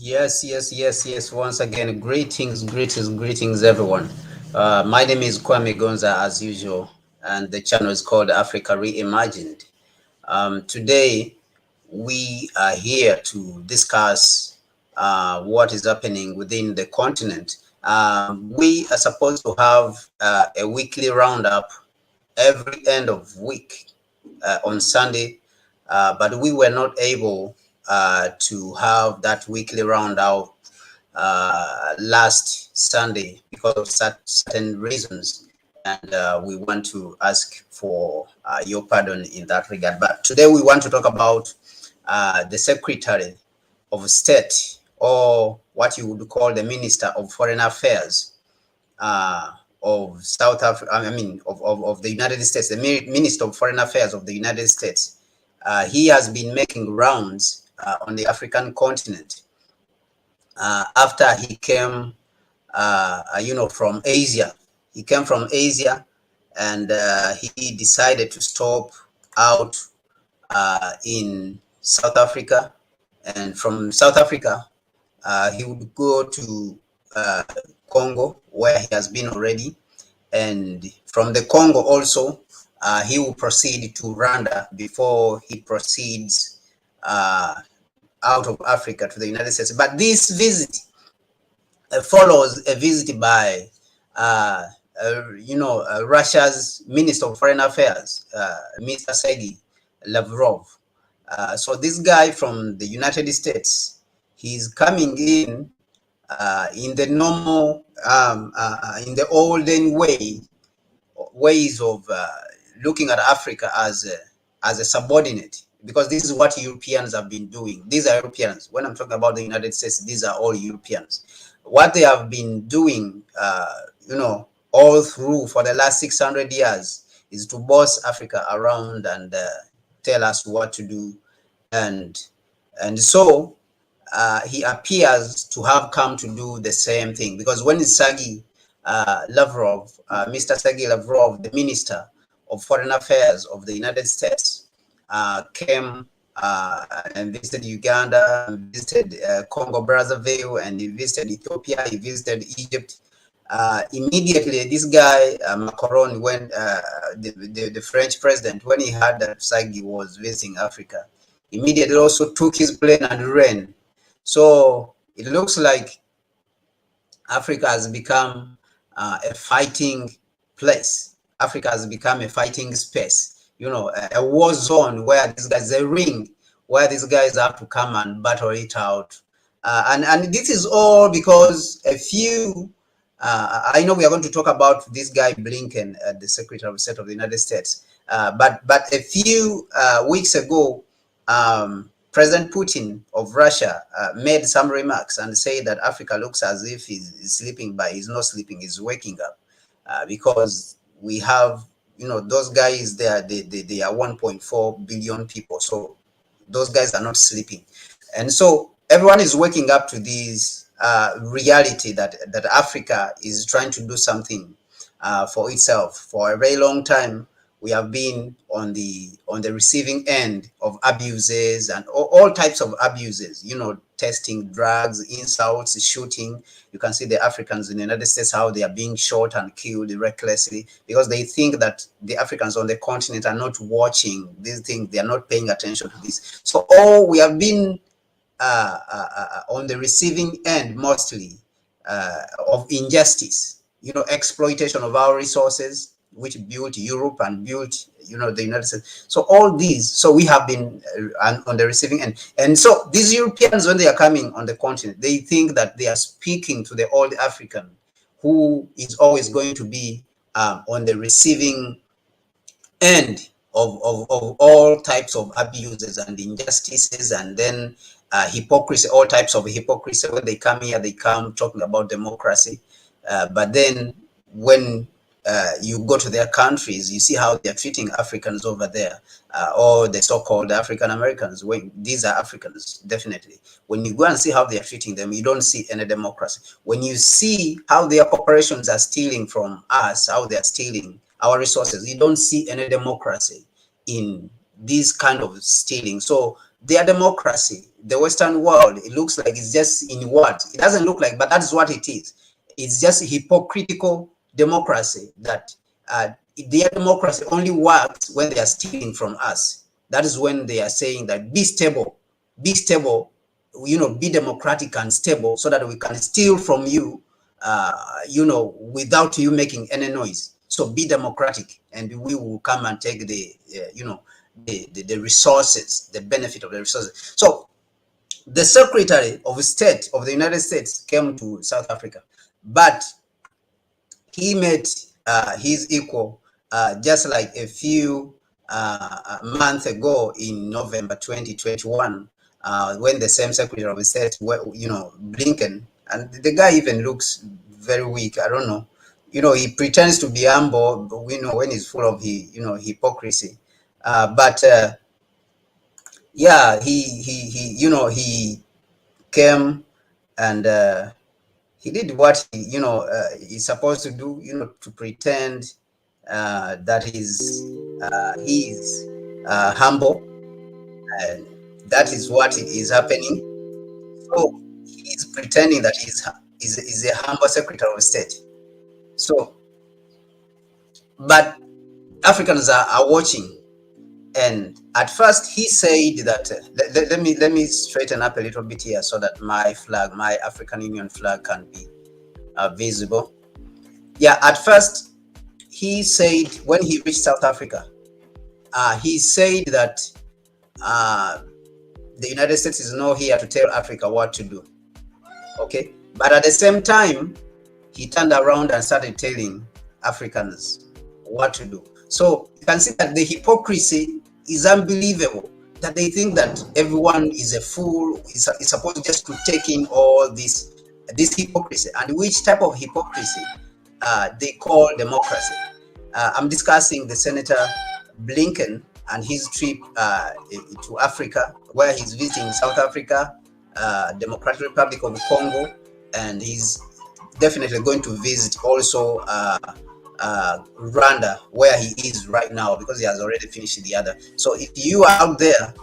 Yes. Once again, greetings, everyone. My name is Kwame Gonza, as usual, and the channel is called Africa Reimagined. Today, we are here to discuss what is happening within the continent. We are supposed to have a weekly roundup every end of week on Sunday, but we were not able to have that weekly roundup last Sunday because of certain reasons. And we want to ask for your pardon in that regard. But today we want to talk about the Secretary of State, or what you would call the Minister of Foreign Affairs of South Africa, of the United States, the Minister of Foreign Affairs of the United States. He has been making rounds on the African continent after he came, from Asia. He came from Asia, and he decided to stop out in South Africa. And from South Africa, he would go to Congo, where he has been already. And from the Congo also, he will proceed to Rwanda before he proceeds out of Africa to the United States. But this visit follows a visit by, Russia's Minister of Foreign Affairs, Mr. Sergei Lavrov. So this guy from the United States, he's coming in the normal, in the olden ways of looking at Africa as a subordinate, because this is what Europeans have been doing. These are Europeans. When I'm talking about the United States, these are all Europeans. What they have been doing, all through for the last 600 years is to boss Africa around and tell us what to do. And so he appears to have come to do the same thing, because when Sergei Lavrov, Mr. Sergei Lavrov, the Minister of Foreign Affairs of the United States, came and visited Uganda, and visited Congo Brazzaville, and he visited Ethiopia, he visited Egypt. Immediately, this guy Macron, when the French president, when he heard that Sergei was visiting Africa, immediately also took his plane and ran. So it looks like Africa has become a fighting place. Africa has become a fighting space, a war zone where these guys, a ring where these guys have to come and battle it out. And this is all because a few, I know we are going to talk about this guy Blinken, the Secretary of State of the United States, but a few weeks ago, President Putin of Russia made some remarks and said that Africa looks as if he's sleeping, but he's not sleeping, he's waking up, because we have, those guys there, they are 1.4 billion people. So those guys are not sleeping. And so everyone is waking up to this reality that Africa is trying to do something for itself. For a very long time, we have been on the receiving end of abuses and all types of abuses, testing, drugs, insults, shooting. You can see the Africans in the United States, how they are being shot and killed recklessly, because they think that the Africans on the continent are not watching these things. They are not paying attention to this. So we have been on the receiving end mostly of injustice, exploitation of our resources, which built Europe and built, the United States. So all these, so we have been on the receiving end. And so these Europeans, when they are coming on the continent, they think that they are speaking to the old African, who is always going to be on the receiving end of all types of abuses and injustices, and then hypocrisy, all types of hypocrisy. When they come here, they come talking about democracy. But then when you go to their countries, you see how they're treating Africans over there, or the so-called African Americans. When these are Africans, definitely. When you go and see how they're treating them, you don't see any democracy. When you see how their corporations are stealing from us, how they're stealing our resources, you don't see any democracy in this kind of stealing. So their democracy, the Western world, it looks like it's just in words. It doesn't look like, but that's what it is. It's just hypocritical democracy that their democracy only works when they are stealing from us. That is when they are saying that be stable, be democratic and stable so that we can steal from you, without you making any noise. So be democratic and we will come and take the resources, the benefit of the resources. So the Secretary of State of the United States came to South Africa, but he met his equal just like a few months ago in November 2021, when the same Secretary of State, Blinken, and the guy even looks very weak. I don't know. He pretends to be humble, but we know when he's full of hypocrisy. Yeah, he came and he did what he's supposed to do, to pretend that he's humble, and that is what is happening. So he's pretending that he's a humble Secretary of State. So, but Africans are watching. And at first he said that let me straighten up a little bit here so that my flag, my African Union flag, can be visible. Yeah, at first he said, when he reached South Africa, he said that the United States is not here to tell Africa what to do. Okay, but at the same time he turned around and started telling Africans what to do. So you can see that the hypocrisy is unbelievable, that they think that everyone is a fool, is supposed just to take in all this hypocrisy. And which type of hypocrisy they call democracy. I'm discussing the Senator Blinken and his trip to Africa, where he's visiting South Africa, Democratic Republic of Congo, and he's definitely going to visit also Rwanda, where he is right now, because he has already finished the other. So if you are out there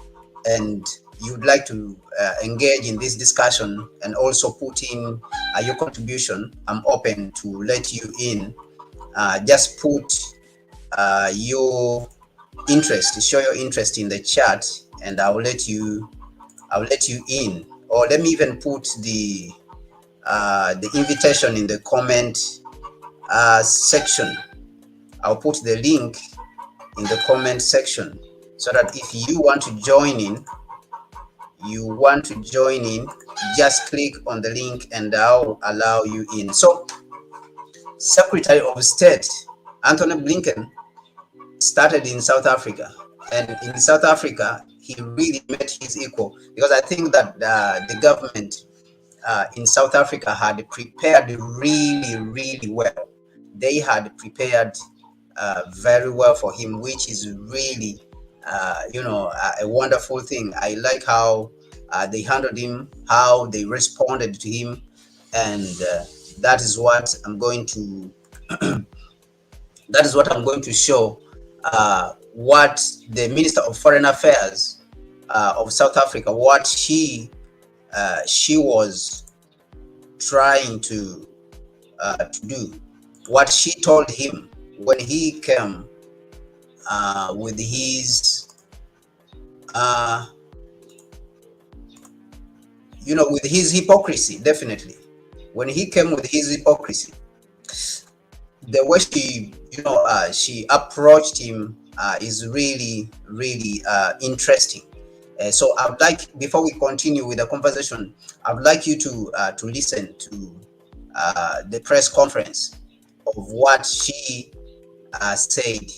and you'd like to engage in this discussion and also put in your contribution, I'm open to let you in. Just put your interest, show your interest in the chat, and I'll let you in. Or let me even put the invitation in the comment section. I'll put the link in the comment section so that if you want to join in, just click on the link and I'll allow you in. So Secretary of State Anthony Blinken started in South Africa, and in South Africa he really met his equal, because I think that the government in South Africa had prepared really well. They had prepared very well for him, which is really a wonderful thing. I like how they handled him, how they responded to him, and that is what I'm going to show. What the Minister of Foreign Affairs of South Africa, what she was trying to do, what she told him when he came with his with his hypocrisy. Definitely when he came with his hypocrisy, the way she approached him is really interesting. So I would like, before we continue with the conversation, I would like you to listen to the press conference of what she said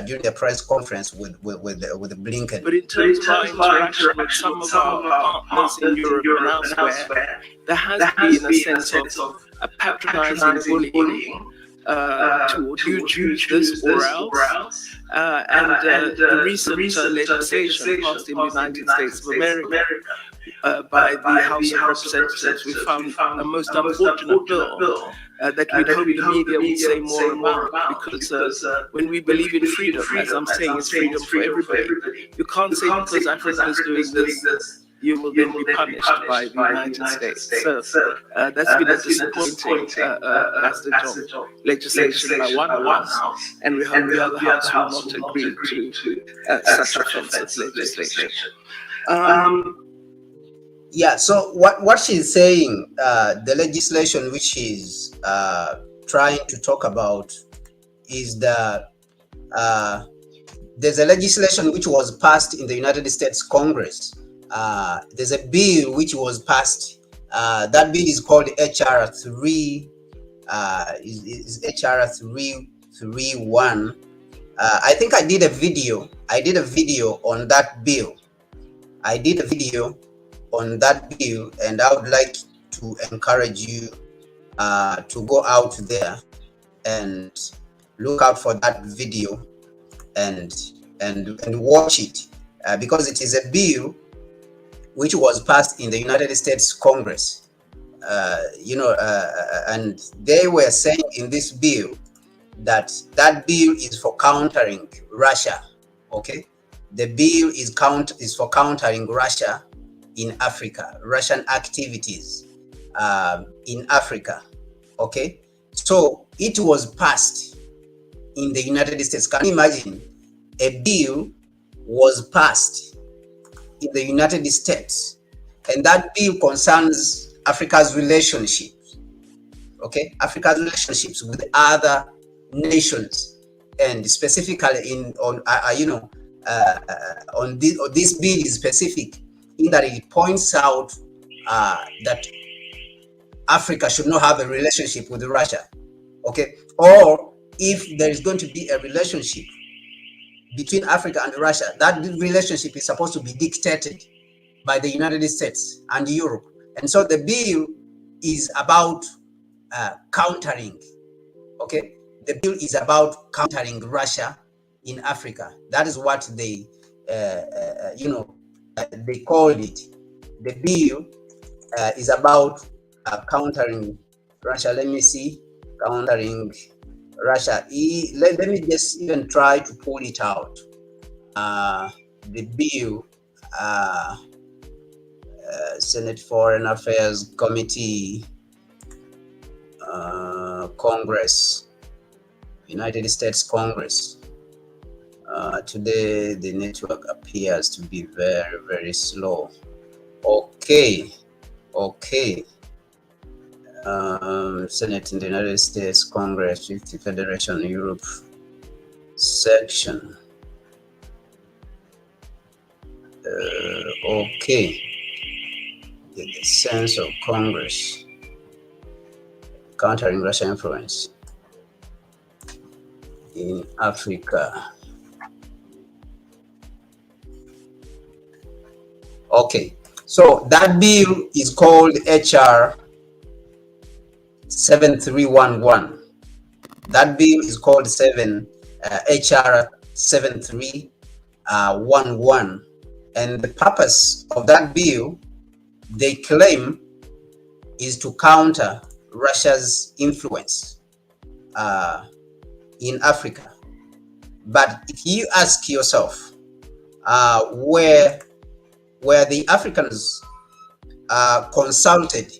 during the press conference with Blinken. But in terms of our interaction with some of our partners in Europe and elsewhere, there has been a sense of a patronizing bullying toward you choose this or else. And the recent legislation passed in the United States of America by the House of Representatives, we found a most unfortunate bill that we'd hope the media would say more about, because when we believe in freedom, as I'm saying, it's freedom for everybody. You can't say because Africa is doing this, you will then be punished by the United States. So that's been a disappointing passage of legislation by one house, and we hope the other house will not agree to such offensive legislation. Yeah, so what she's saying, the legislation which she's trying to talk about is that there's a legislation which was passed in the United States Congress. There's a bill which was passed. That bill is called HR 3. Is HR 331. I think I did a video. On that bill. And I would like to encourage you to go out there and look out for that video and watch it, because it is a bill which was passed in the United States Congress. And they were saying in this bill that bill is for countering Russia. Okay, the bill is for countering Russia in Africa, Russian activities in Africa. Okay, so it was passed in the United States. Can you imagine? A bill was passed in the United States, and that bill concerns Africa's relationships. Okay, Africa's relationships with other nations, and specifically on this bill is specific in that it points out that Africa should not have a relationship with Russia. Okay, or if there is going to be a relationship between Africa and Russia, that relationship is supposed to be dictated by the United States and Europe. And so the bill is about countering. Okay, the bill is about countering Russia in Africa. That is what they called it. The bill is about countering Russia. Let me see, countering Russia. Let me just even try to pull it out. The bill, Senate Foreign Affairs Committee, Congress, United States Congress. Today the network appears to be very, very slow. Okay. Senate in the United States Congress, 50 Federation Europe section. Okay. The sense of Congress, countering Russian influence in Africa. Okay, so that bill is called HR 7311. That bill is called HR 7311, and the purpose of that bill, they claim, is to counter Russia's influence in Africa. But if you ask yourself, where the Africans consulted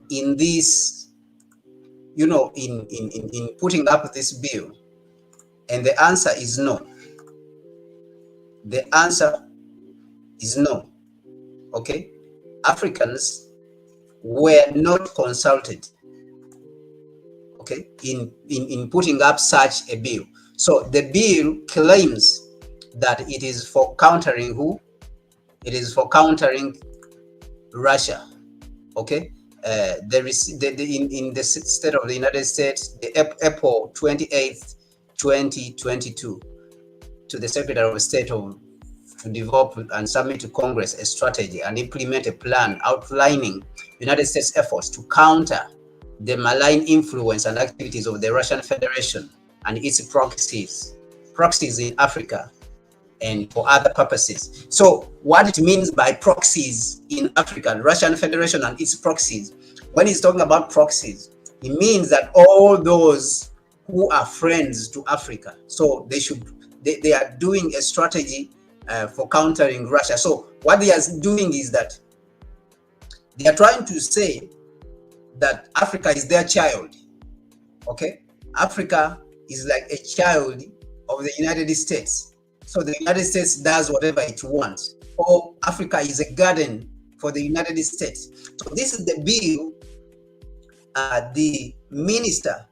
in this, in putting up this bill, and the answer is no. The answer is no. Okay, Africans were not consulted. Okay, in putting up such a bill. So the bill claims that it is for countering who? It is for countering Russia. Okay, there is in the state of the United States, the April 28th, 2022, to the Secretary of State to develop and submit to Congress a strategy and implement a plan outlining United States efforts to counter the malign influence and activities of the Russian Federation and its proxies in Africa and for other purposes. So what it means by proxies in Africa, Russian Federation and its proxies, when he's talking about proxies, he means that all those who are friends to Africa, so they are doing a strategy for countering Russia. So what they are doing is that they are trying to say that Africa is their child. Okay, Africa is like a child of the United States. So the United States does whatever it wants, or Africa is a garden for the United States. So this is the bill the Minister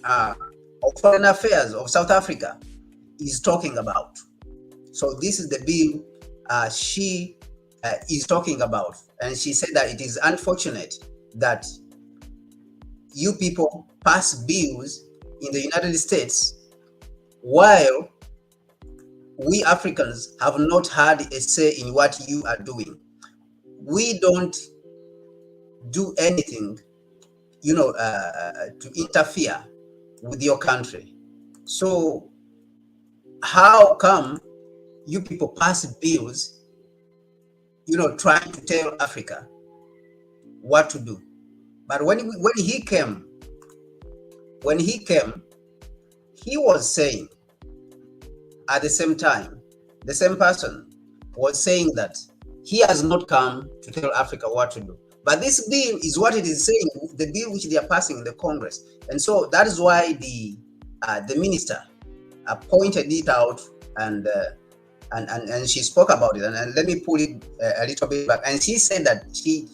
of Foreign Affairs of South Africa is talking about. So this is the bill she is talking about, and she said that it is unfortunate that you people pass bills in the United States while we Africans have not had a say in what you are doing. We don't do anything, to interfere with your country. So how come you people pass bills, trying to tell Africa what to do? But when he came, he was saying at the same time, the same person was saying that he has not come to tell Africa what to do. But this bill is what it is saying, the bill which they are passing in the Congress. And so that is why the minister pointed it out, and she spoke about it. And let me pull it a little bit back. And she said that she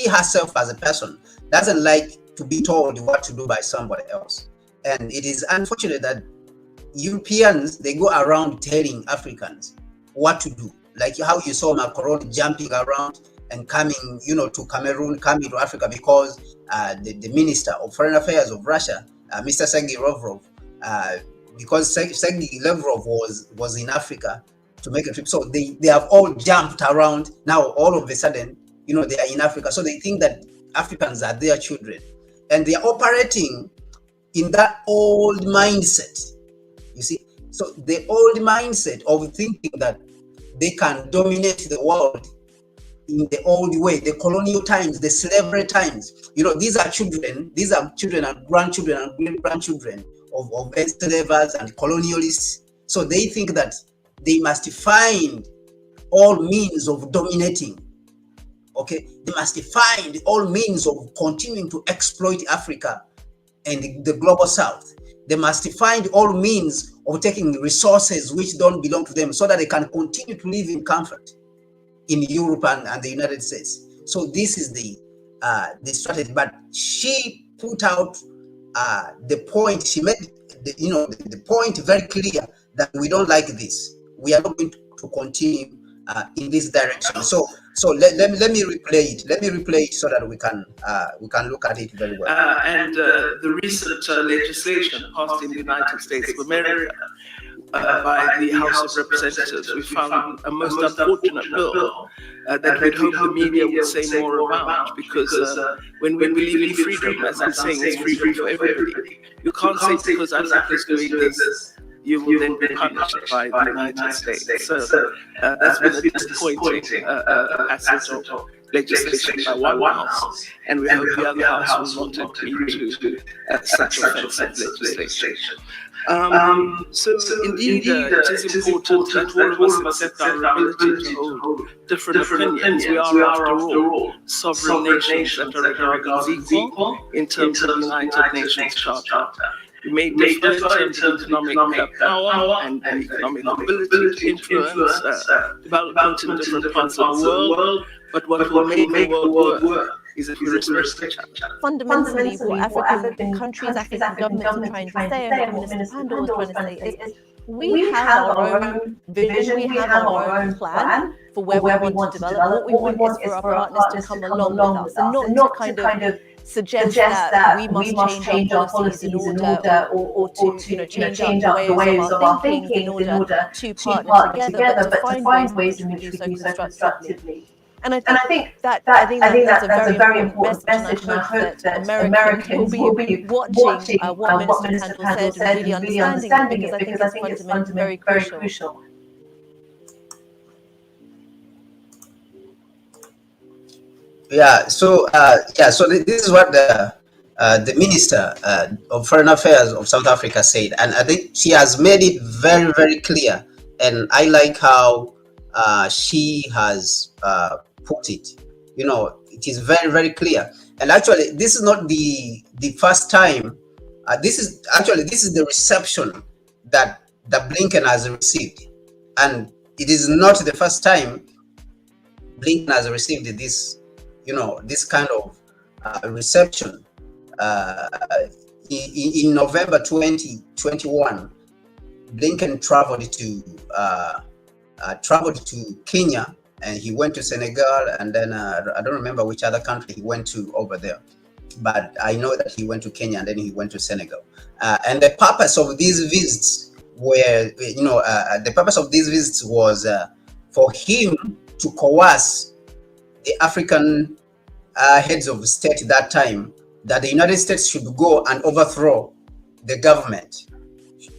herself as a person doesn't like to be told what to do by somebody else. And it is unfortunate that Europeans, they go around telling Africans what to do. Like how you saw Macron jumping around and coming, to Cameroon, coming to Africa, because the Minister of Foreign Affairs of Russia, Mr. Sergei Lavrov, because Sergei Lavrov was in Africa to make a trip. So they have all jumped around. Now, all of a sudden, they are in Africa. So they think that Africans are their children. And they are operating in that old mindset, you see. So the old mindset of thinking that they can dominate the world in the old way, the colonial times, the slavery times. These are children and grandchildren and great-grandchildren of enslavers and colonialists. So they think that they must find all means of dominating. Okay, they must find all means of continuing to exploit Africa and the global South. They must find all means of taking resources which don't belong to them, so that they can continue to live in comfort in Europe and the United States. So this is the strategy. But she put out the point. She made the point very clear that we don't like this. We are not going to continue in this direction. So let me replay it. Let me replay it so that we can look at it very well. And the recent legislation passed in the United States of America by the House of Representatives, we found a most unfortunate bill that we'd hope the media would say more about, because when we believe in freedom, as I'm saying, it's freedom for everybody. You can't say because Africa is doing this, you will then be punished by the United States. So that's been a disappointing passage of legislation by one house, and we hope the other house will not agree to such offensive legislation. So indeed, it is important that all of us accept our ability to hold different opinions. We are, after all, sovereign nations that are regarded as equal in terms of the United Nations Charter. We may differ in terms of economic power and economic ability to influence development in different parts of the world, but what will make the world work is if we respect each other. Fundamentally, what African countries, African governments are trying to say, and what Minister Pandor is trying to say, is we have our own vision, we have our own plan for where we want to develop. What we want is for our partners to come along with us, and not to kind of suggest that we must change our policies in order or to change up the ways of our thinking in order to partner together, but to find ways in which we can do so constructively. And I think that's a very important message, and I hope that Americans will be watching what Minister Pandor said and really understanding it, because I think it's fundamentally very crucial. Yeah. So So this is what the Minister of Foreign Affairs of South Africa said, and I think she has made it very, very clear. And I like how she has put it. You know, it is very, very clear. And actually, this is not the first time. This is the reception that Blinken has received, and it is not the first time Blinken has received this, this kind of reception. Uh, in November 2021, Blinken traveled to Kenya, and he went to Senegal, and then I don't remember which other country he went to over there, but I know that he went to Kenya and then he went to Senegal. And the purpose of these visits was for him to coerce the African heads of state that time that the United States should go and overthrow the government.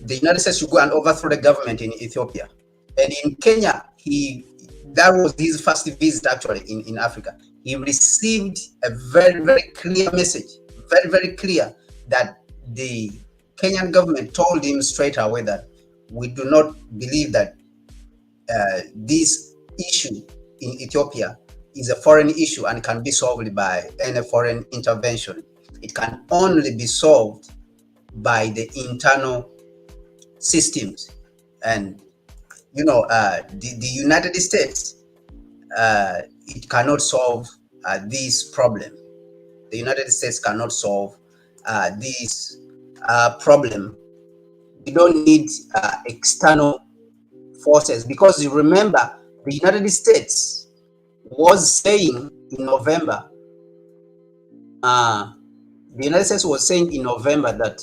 The United States should go and overthrow the government in Ethiopia. And in Kenya, that was his first visit actually in Africa. He received a very, very clear message, very, very clear, that the Kenyan government told him straight away that we do not believe that this issue in Ethiopia is a foreign issue and can be solved by any foreign intervention. It can only be solved by the internal systems. And the United States, it cannot solve this problem. The United States cannot solve this problem. We don't need external forces, because you remember the United States was saying in November, that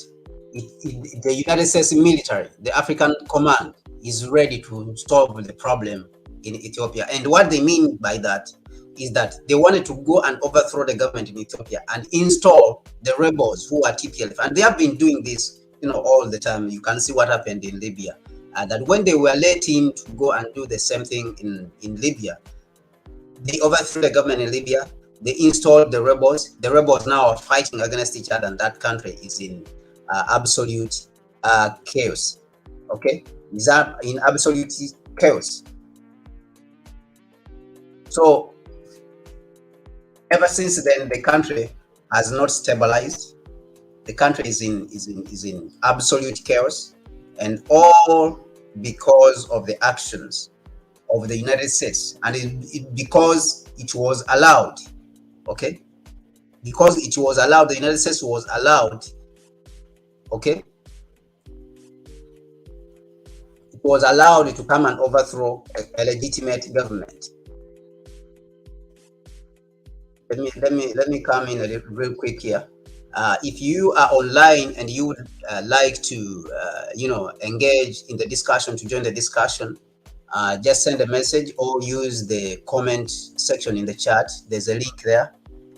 the United States military, the African command, is ready to solve the problem in Ethiopia. And what they mean by that is that they wanted to go and overthrow the government in Ethiopia and install the rebels who are TPLF. And they have been doing this, all the time. You can see what happened in Libya. That when they were let in to go and do the same thing in Libya, they overthrew the government in Libya. They installed the rebels. The rebels now are fighting against each other, and that country is in absolute chaos. Okay, is that in absolute chaos? So ever since then, the country has not stabilized. The country is in absolute chaos, and all because of the actions of the United States, and because it was allowed. Okay, because it was allowed, the United States was allowed. Okay, it was allowed to come and overthrow a legitimate government. Let me come in real quick here. If you are online and you would like to engage in the discussion, to join the discussion, just send a message or use the comment section in the chat. There's a link there.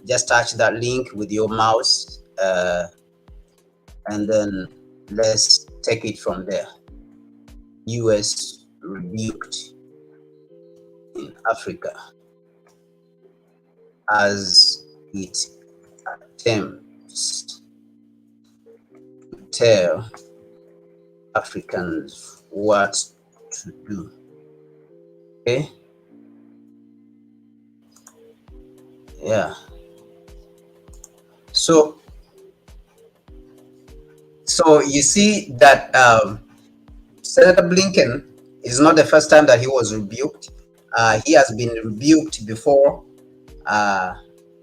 Just touch that link with your mouse, and then let's take it from there. US rebuked in Africa as it attempts to tell Africans what to do. Okay. Yeah. So you see that Senator Blinken is not the first time that he was rebuked. He has been rebuked before.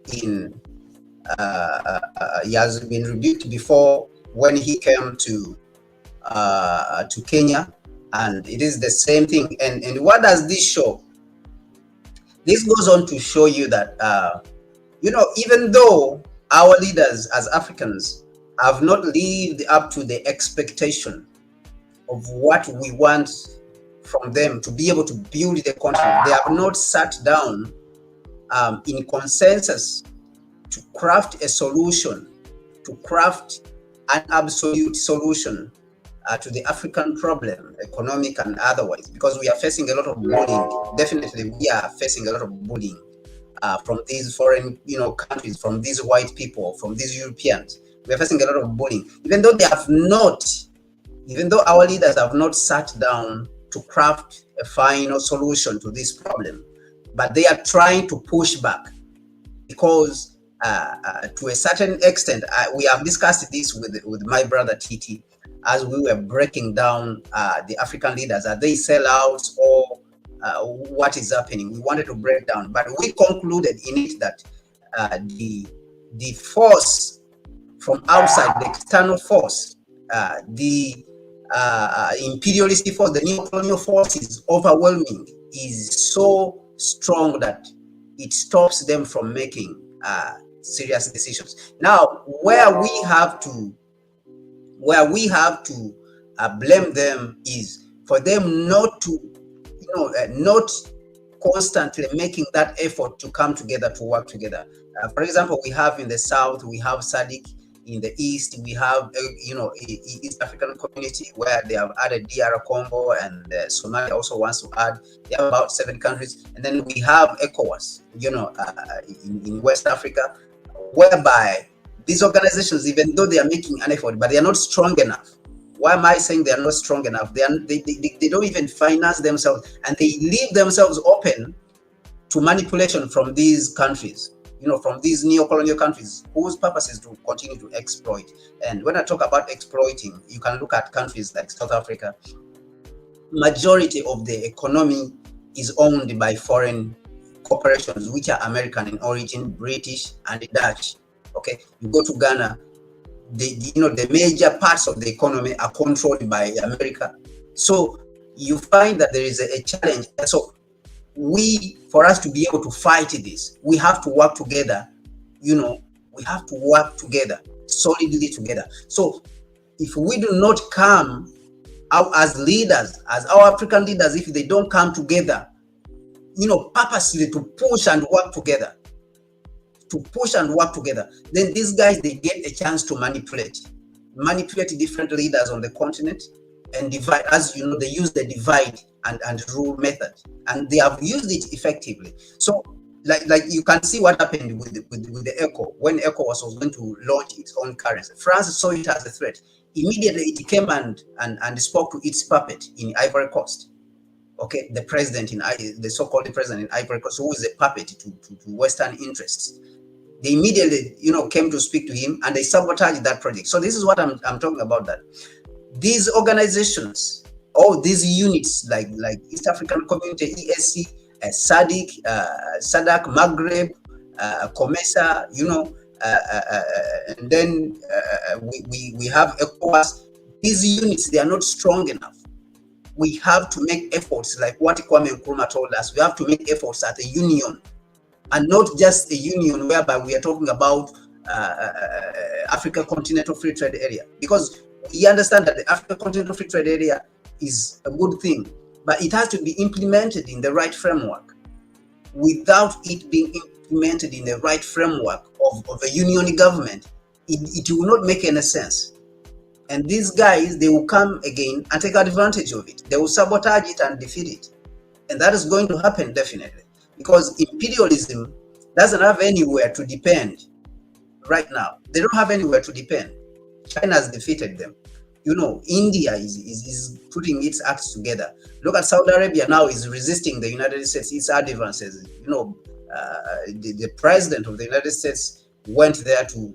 He has been rebuked before when he came to Kenya, and it is the same thing. And what does this show? This goes on to show you that even though our leaders as Africans have not lived up to the expectation of what we want from them to be able to build the country, they have not sat down in consensus to craft a solution, to craft an absolute solution to the African problem, economic and otherwise, because we are facing a lot of bullying. Definitely, we are facing a lot of bullying from these foreign, countries, from these white people, from these Europeans. We are facing a lot of bullying, even though our leaders have not sat down to craft a final solution to this problem, but they are trying to push back, because to a certain extent, we have discussed this with my brother Titi as we were breaking down the African leaders. Are they sellouts, or what is happening? We wanted to break down, but we concluded in it that the force from outside, the external force, the imperialist force, the neo-colonial force is overwhelming, is so strong that it stops them from making serious decisions. Now, where we have to blame them is for them not to, not constantly making that effort to come together, to work together. For example, we have in the south, we have SADC. In the east, we have East African community, where they have added DR Congo, and Somalia also wants to add. They have about 7 countries, and then we have ECOWAS, in West Africa, whereby these organizations, even though they are making an effort, but they are not strong enough. Why am I saying they are not strong enough? They don't even finance themselves, and they leave themselves open to manipulation from these countries, from these neo-colonial countries, whose purpose is to continue to exploit. And when I talk about exploiting, you can look at countries like South Africa. Majority of the economy is owned by foreign corporations, which are American in origin, British and Dutch. Okay, you go to Ghana, the major parts of the economy are controlled by America. So you find that there is a challenge. So for us to be able to fight this, we have to work together. We have to work together, solidly together. So if we do not come out as leaders, as our African leaders, if they don't come together, purposely to push and work together, then these guys, they get a chance to manipulate different leaders on the continent and divide. As you know, they use the divide and rule method, and they have used it effectively. So like you can see what happened with the ECO. When ECO was going to launch its own currency, France saw it as a threat. Immediately it came and spoke to its puppet in Ivory Coast. Okay, the president the so-called president in Ivory Coast, who is a puppet to Western interests. They immediately, came to speak to him, and they sabotaged that project. So this is what I'm talking about, that these organizations, all these units like East African Community, ESC, SADC, Maghreb, COMESA, and then we have ECOWAS. These units, they are not strong enough. We have to make efforts, like what Kwame Nkrumah told us. We have to make efforts at a union, and not just a union whereby we are talking about Africa Continental Free Trade Area, because we understand that the Africa Continental Free Trade Area is a good thing, but it has to be implemented in the right framework. Without it being implemented in the right framework of a union government, it will not make any sense. And these guys, they will come again and take advantage of it. They will sabotage it and defeat it. And that is going to happen definitely, because imperialism doesn't have anywhere to depend right now. They don't have anywhere to depend. China has defeated them. India is putting its acts together. Look at Saudi Arabia now, is resisting the United States, its advances. The president of the United States went there to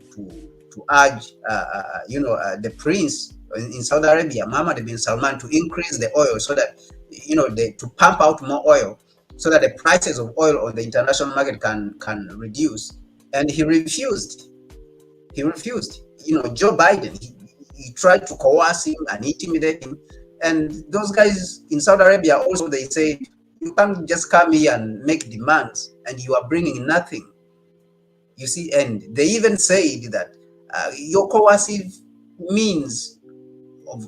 urge, the prince in Saudi Arabia, Mohammed bin Salman, to increase the oil so that, to pump out more oil, so that the prices of oil on the international market can reduce. And he refused. Joe Biden, he tried to coerce him and intimidate him. And those guys in Saudi Arabia also, they say, you can't just come here and make demands and you are bringing nothing. You see, and they even said that your coercive means of,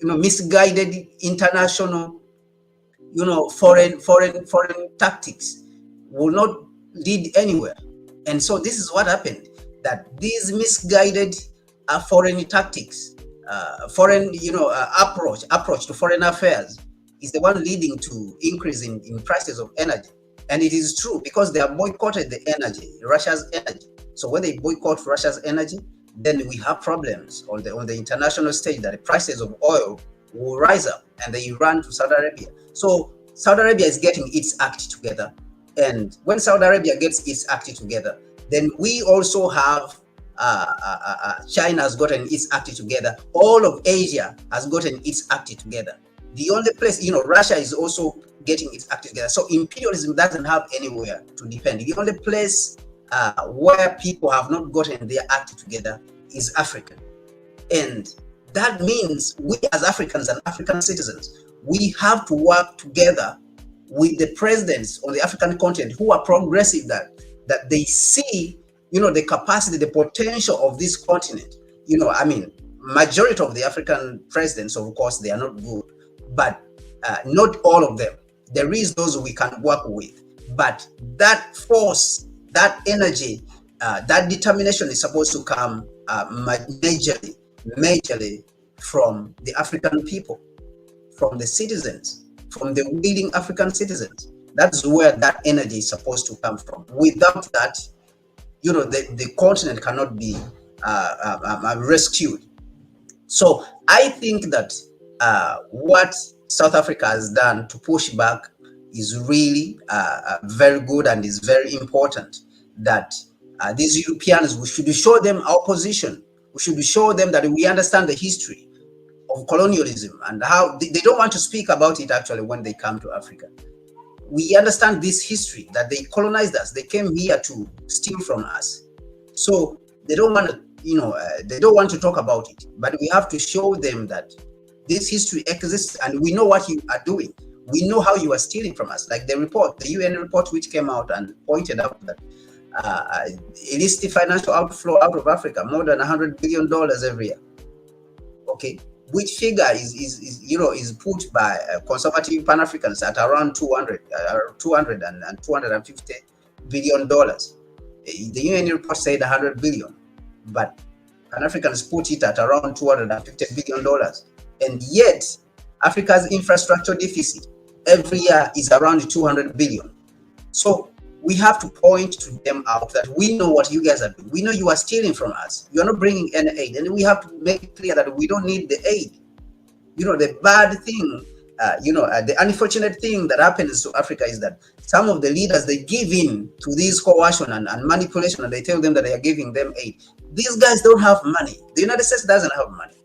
misguided international, foreign tactics will not lead anywhere. And so this is what happened, that these misguided foreign tactics, approach to foreign affairs is the one leading to increase in prices of energy. And it is true, because they have boycotted the energy, Russia's energy. So when they boycott Russia's energy, then we have problems on the international stage, that the prices of oil will rise up, and they run to Saudi Arabia. So Saudi Arabia is getting its act together. And when Saudi Arabia gets its act together, then we also have China has gotten its act together. All of Asia has gotten its act together. The only place, Russia is also getting its act together. So imperialism doesn't have anywhere to depend. The only place where people have not gotten their act together is Africa. And that means we as Africans and African citizens, we have to work together with the presidents on the African continent who are progressive, that they see, the capacity, the potential of this continent. Majority of the African presidents, of course, they are not good, but not all of them. There is those we can work with, but that force, that energy, that determination is supposed to come majorly from the African people, from the citizens, from the leading African citizens. That's where that energy is supposed to come from. Without that, the continent cannot be rescued. So I think that what South Africa has done to push back is really very good, and is very important. That these Europeans, we should show them our position. We should show them that we understand the history of colonialism and how they don't want to speak about it actually when they come to Africa. We understand this history, that they colonized us. They came here to steal from us. So they don't want to, they don't want to talk about it. But we have to show them that this history exists, and we know what you are doing. We know how you are stealing from us. Like the UN report, which came out and pointed out that illicit financial outflow out of Africa, more than $100 billion every year. Okay, which figure is put by conservative Pan-Africans at around 200 and 250 billion dollars. The UN report said 100 billion, but Pan-Africans put it at around 250 billion dollars, and yet Africa's infrastructure deficit every year is around 200 billion. So we have to point to them out that we know what you guys are doing. We know you are stealing from us. You are not bringing any aid, and we have to make it clear that we don't need the aid. The bad thing, the unfortunate thing that happens to Africa is that some of the leaders, they give in to this coercion and manipulation, and they tell them that they are giving them aid. These guys don't have money. The United States doesn't have money.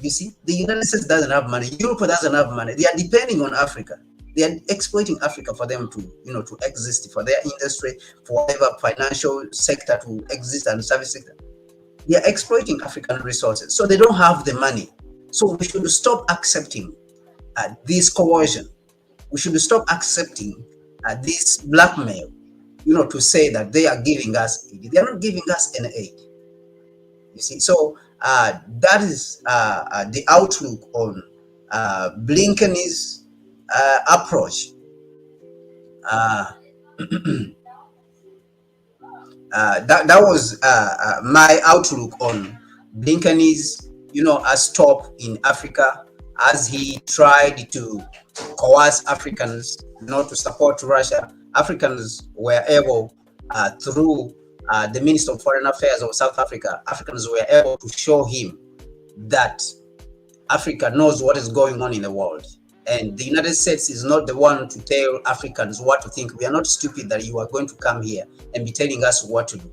You see, the United States doesn't have money. Europe doesn't have money. They are depending on Africa. They are exploiting Africa for them to, to exist, for their industry, for whatever financial sector to exist, and service sector. They are exploiting African resources, so they don't have the money. So we should stop accepting this coercion. We should stop accepting this blackmail, to say that they are giving us aid. They are not giving us any aid. You see, so that is the outlook on Blinken'S approach. That was my outlook on Blinken'S, a stop in Africa, as he tried to coerce Africans not to support Russia. Africans were able, through the Minister of Foreign Affairs of South Africa, Africans were able to show him that Africa knows what is going on in the world. And the United States is not the one to tell Africans what to think. We are not stupid that you are going to come here and be telling us what to do.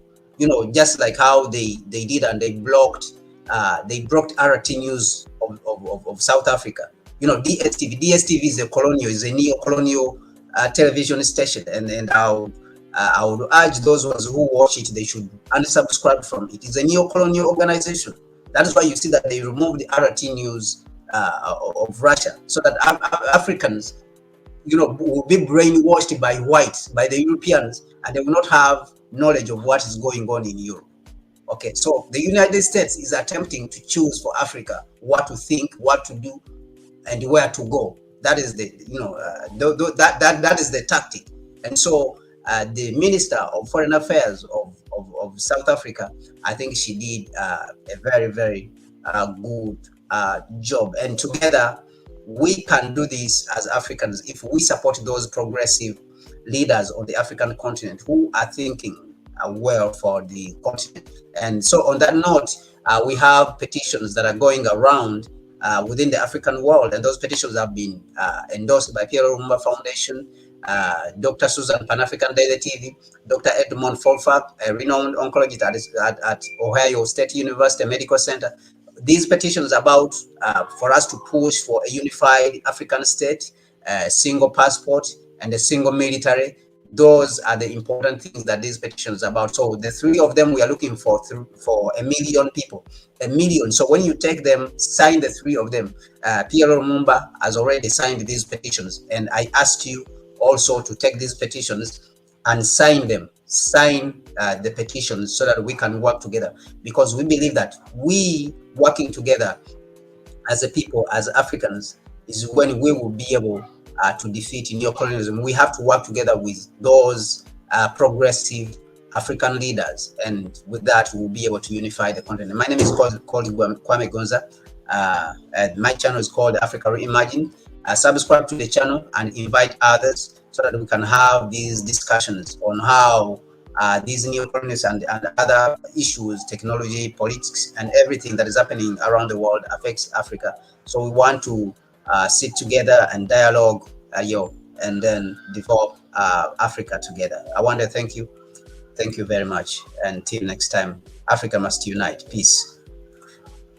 Just like how they did, and they blocked RT News of South Africa. DSTV. DSTV is a neo-colonial television station, and I would urge those who watch it, they should unsubscribe from it. It's a neo-colonial organization. That is why you see that they removed the RT News of Russia, so that Africans, will be brainwashed by whites, by the Europeans, and they will not have knowledge of what is going on in Europe. Okay, so the United States is attempting to choose for Africa what to think, what to do, and where to go. That is the that is the tactic. And so the Minister of Foreign Affairs of South Africa, I think she did a very, very good job. And together we can do this as Africans if we support those progressive leaders of the African continent who are thinking well for the continent. And so on that note, we have petitions that are going around within the African world, and those petitions have been endorsed by Pierre Lumumba Foundation, Dr. Susan Pan-African Daily TV, Dr. Edmond Folfak, a renowned oncologist at Ohio State University Medical Center. These petitions are about for us to push for a unified African state, a single passport, and a single military. Those are the important things that these petitions are about. So the three of them, we are looking for 1 million people, 1 million. So when you take them, sign the three of them. Pierre Lumumba has already signed these petitions, and I asked you also to take these petitions and sign them. Sign the petitions so that we can work together, because we believe that we working together as a people, as Africans, is when we will be able to defeat neocolonialism. We have to work together with those progressive African leaders, and with that, we'll be able to unify the continent. My name is called Kwame Gonza. And my channel is called Africa Reimagined. Subscribe to the channel and invite others so that we can have these discussions on how these neocolonies and other issues, technology, politics, and everything that is happening around the world affects Africa. So we want to sit together and dialogue, and then develop Africa together. I want to thank you. Thank you very much. Until next time, Africa must unite. Peace.